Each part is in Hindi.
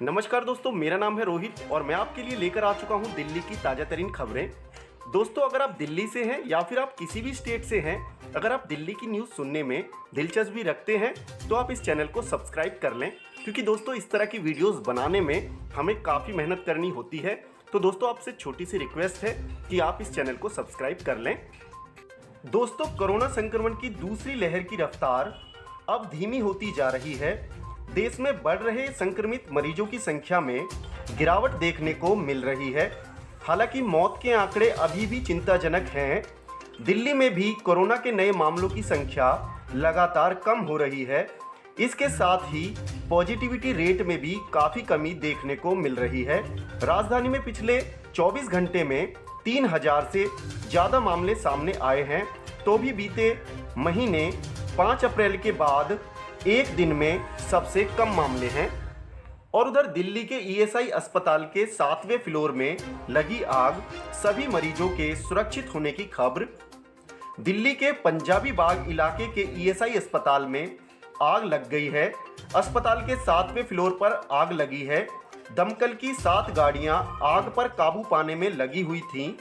नमस्कार दोस्तों, मेरा नाम है रोहित और मैं आपके लिए लेकर आ चुका हूं दिल्ली की ताज़ा तरीन खबरें। दोस्तों, अगर आप दिल्ली से हैं या फिर आप किसी भी स्टेट से हैं, अगर आप दिल्ली की न्यूज़ सुनने में दिलचस्पी रखते हैं तो आप इस चैनल को सब्सक्राइब कर लें, क्योंकि दोस्तों इस तरह की वीडियोज़ बनाने में हमें काफ़ी मेहनत करनी होती है। तो दोस्तों आपसे छोटी सी रिक्वेस्ट है कि आप इस चैनल को सब्सक्राइब कर लें। दोस्तों, कोरोना संक्रमण की दूसरी लहर की रफ्तार अब धीमी होती जा रही है। देश में बढ़ रहे संक्रमित मरीजों की संख्या में गिरावट देखने को मिल रही है। हालांकि मौत के आंकड़े अभी भी चिंताजनक हैं। दिल्ली में भी कोरोना के नए मामलों की संख्या लगातार कम हो रही है। इसके साथ ही पॉजिटिविटी रेट में भी काफ़ी कमी देखने को मिल रही है। राजधानी में पिछले 24 घंटे में 3000 से ज़्यादा मामले सामने आए हैं। तो भी बीते महीने 5 अप्रैल के बाद एक दिन में सबसे कम मामले हैं। और उधर दिल्ली के ईएसआई अस्पताल के 7वें फ्लोर में लगी आग, सभी मरीजों के सुरक्षित होने की खबर। दिल्ली के पंजाबी बाग इलाके के ईएसआई अस्पताल में आग लग गई है। अस्पताल के 7वें फ्लोर पर आग लगी है। दमकल की 7 गाड़ियां आग पर काबू पाने में लगी हुई थीं।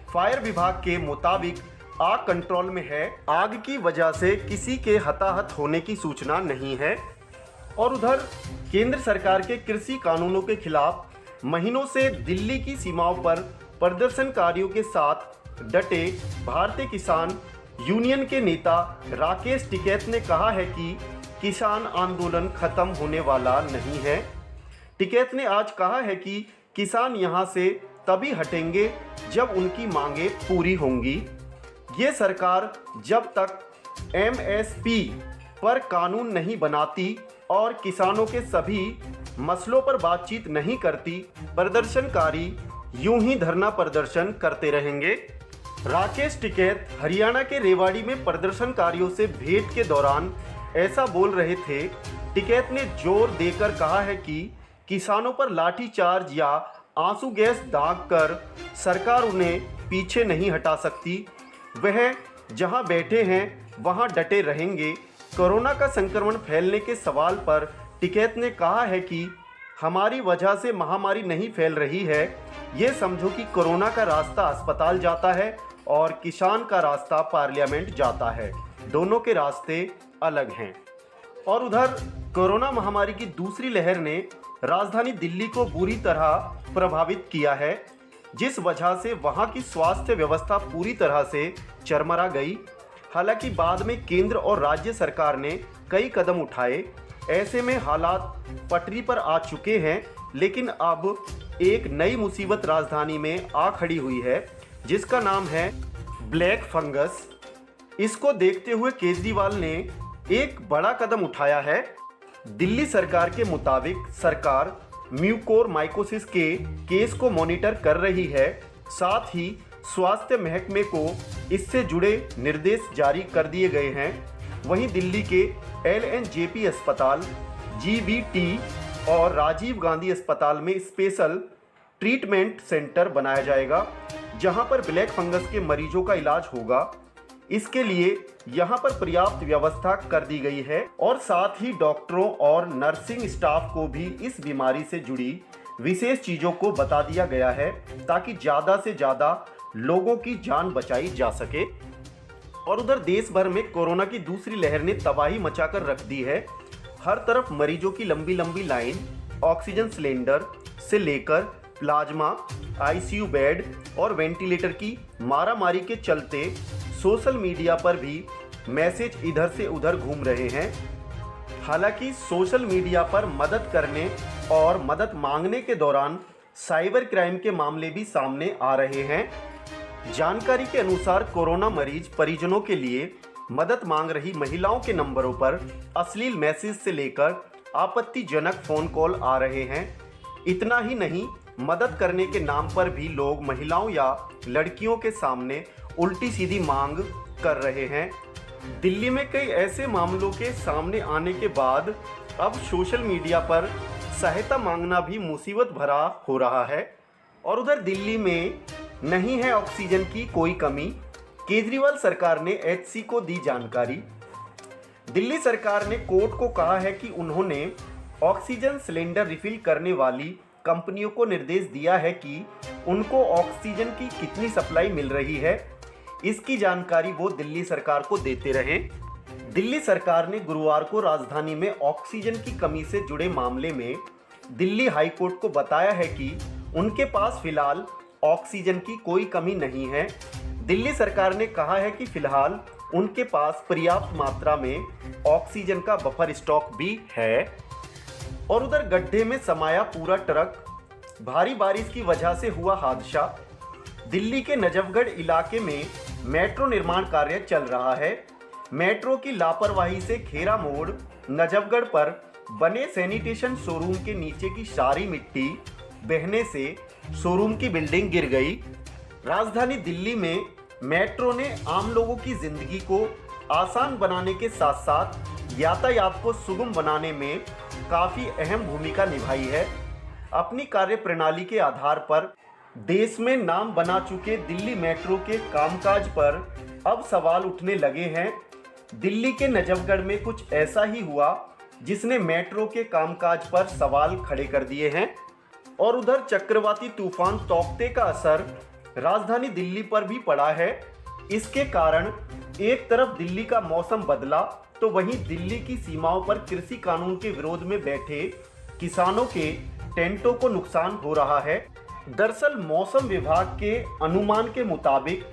फायर विभाग के मुताबिक आग कंट्रोल में है। आग की वजह से किसी के हताहत होने की सूचना नहीं है। और उधर केंद्र सरकार के कृषि कानूनों के खिलाफ महीनों से दिल्ली की सीमाओं पर प्रदर्शनकारियों के साथ डटे भारतीय किसान यूनियन के नेता राकेश टिकैत ने कहा है कि किसान आंदोलन खत्म होने वाला नहीं है। टिकैत ने आज कहा है कि किसान यहां से तभी हटेंगे जब उनकी मांगें पूरी होंगी। ये सरकार जब तक एमएसपी पर कानून नहीं बनाती और किसानों के सभी मसलों पर बातचीत नहीं करती, प्रदर्शनकारी यूं ही धरना प्रदर्शन करते रहेंगे। राकेश टिकैत हरियाणा के रेवाड़ी में प्रदर्शनकारियों से भेंट के दौरान ऐसा बोल रहे थे। टिकैत ने जोर देकर कहा है कि किसानों पर लाठीचार्ज या आंसू गैस दागकर सरकार उन्हें पीछे नहीं हटा सकती। वह जहां बैठे हैं वहां डटे रहेंगे। कोरोना का संक्रमण फैलने के सवाल पर टिकैत ने कहा है कि हमारी वजह से महामारी नहीं फैल रही है। ये समझो कि कोरोना का रास्ता अस्पताल जाता है और किसान का रास्ता पार्लियामेंट जाता है। दोनों के रास्ते अलग हैं। और उधर कोरोना महामारी की दूसरी लहर ने राजधानी दिल्ली को बुरी तरह प्रभावित किया है, जिस वजह से वहां की स्वास्थ्य व्यवस्था पूरी तरह से चरमरा गई। हालांकि बाद में केंद्र और राज्य सरकार ने कई कदम उठाए। ऐसे में हालात पटरी पर आ चुके हैं, लेकिन अब एक नई मुसीबत राजधानी में आ खड़ी हुई है, जिसका नाम है ब्लैक फंगस। इसको देखते हुए केजरीवाल ने एक बड़ा कदम उठाया है। दिल्ली सरकार के मुताबिक सरकार म्यूकोरमाइकोसिस के केस को मॉनिटर कर रही है। साथ ही स्वास्थ्य महकमे को इससे जुड़े निर्देश जारी कर दिए गए हैं। वहीं दिल्ली के एलएनजेपी अस्पताल, जीबीटी और राजीव गांधी अस्पताल में स्पेशल ट्रीटमेंट सेंटर बनाया जाएगा, जहां पर ब्लैक फंगस के मरीजों का इलाज होगा। इसके लिए यहां पर पर्याप्त व्यवस्था कर दी गई है और साथ ही डॉक्टरों और नर्सिंग स्टाफ को भी इस बीमारी से जुड़ी विशेष चीज़ों को बता दिया गया है, ताकि ज़्यादा से ज़्यादा लोगों की जान बचाई जा सके। और उधर देश भर में कोरोना की दूसरी लहर ने तबाही मचाकर रख दी है। हर तरफ मरीजों की लंबी लंबी लाइन, ऑक्सीजन सिलेंडर से लेकर प्लाज्मा, आईसीयू बेड और वेंटिलेटर की मारामारी के चलते सोशल मीडिया पर भी मैसेज इधर से उधर घूम रहे हैं। हालांकि सोशल मीडिया पर मदद करने और मदद मांगने के दौरान साइबर क्राइम के मामले भी सामने आ रहे हैं। जानकारी के अनुसार कोरोना मरीज परिजनों के लिए मदद मांग रही महिलाओं के नंबरों पर अश्लील मैसेज से लेकर आपत्तिजनक फ़ोन कॉल आ रहे हैं। इतना ही नहीं, मदद करने के नाम पर भी लोग महिलाओं या लड़कियों के सामने उल्टी सीधी मांग कर रहे हैं। दिल्ली में कई ऐसे मामलों के सामने आने के बाद अब सोशल मीडिया पर सहायता मांगना भी मुसीबत भरा हो रहा है। और उधर दिल्ली में नहीं है ऑक्सीजन की कोई कमी, केजरीवाल सरकार ने एचसी को दी जानकारी। दिल्ली सरकार ने कोर्ट को कहा है कि उन्होंने ऑक्सीजन सिलेंडर रिफिल करने वाली कंपनियों को निर्देश दिया है कि उनको ऑक्सीजन की कितनी सप्लाई मिल रही है, इसकी जानकारी वो दिल्ली सरकार को देते रहें। दिल्ली सरकार ने गुरुवार को राजधानी में ऑक्सीजन की कमी से जुड़े मामले में दिल्ली हाई कोर्ट को बताया है कि उनके पास फिलहाल ऑक्सीजन की कोई कमी नहीं है। दिल्ली सरकार ने कहा है कि फिलहाल उनके पास पर्याप्त मात्रा में ऑक्सीजन का बफर स्टॉक भी है। और उधर गड्ढे में समाया पूरा ट्रक, भारी बारिश की वजह से हुआ हादसा। दिल्ली के नजफगढ़ इलाके में मेट्रो निर्माण कार्य चल रहा है। मेट्रो की लापरवाही से खेरा मोड़ नजफगढ़ पर बने सैनिटेशन शोरूम के नीचे की सारी मिट्टी बहने से शोरूम की बिल्डिंग गिर गई। राजधानी दिल्ली में मेट्रो ने आम लोगों की जिंदगी को आसान बनाने के साथ साथ यातायात को सुगम बनाने में काफ़ी अहम भूमिका निभाई है। अपनी कार्य प्रणाली के आधार पर देश में नाम बना चुके दिल्ली मेट्रो के कामकाज पर अब सवाल उठने लगे हैं। दिल्ली के नजफगढ़ में कुछ ऐसा ही हुआ जिसने मेट्रो के कामकाज पर सवाल खड़े कर दिए हैं। और उधर चक्रवाती तूफान तौकते का असर राजधानी दिल्ली पर भी पड़ा है। इसके कारण एक तरफ दिल्ली का मौसम बदला तो वहीं दिल्ली की सीमाओं पर कृषि कानून के विरोध में बैठे किसानों के टेंटों को नुकसान हो रहा है। दरअसल मौसम विभाग के अनुमान के मुताबिक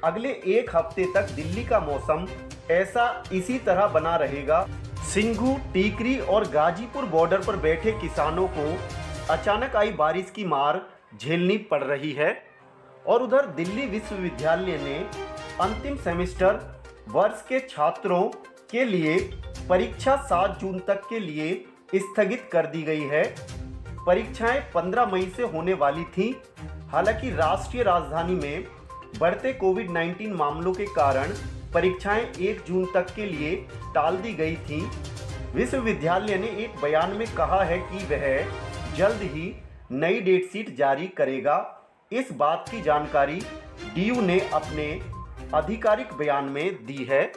अगले एक हफ्ते तक दिल्ली का मौसम ऐसा इसी तरह बना रहेगा। सिंघू, टीकरी और गाजीपुर बॉर्डर पर बैठे किसानों को अचानक आई बारिश की मार झेलनी पड़ रही है। और उधर दिल्ली विश्वविद्यालय ने अंतिम सेमेस्टर वर्ष के छात्रों के लिए परीक्षा 7 जून तक के लिए स्थगित कर दी गई है। परीक्षाएं 15 मई से होने वाली थीं। हालांकि राष्ट्रीय राजधानी में बढ़ते कोविड-19 मामलों के कारण परीक्षाएं 1 जून तक के लिए टाल दी गई थीं। विश्वविद्यालय ने एक बयान में कहा है कि वह जल्द ही नई डेट शीट जारी करेगा। इस बात की जानकारी डीयू ने अपने आधिकारिक बयान में दी है।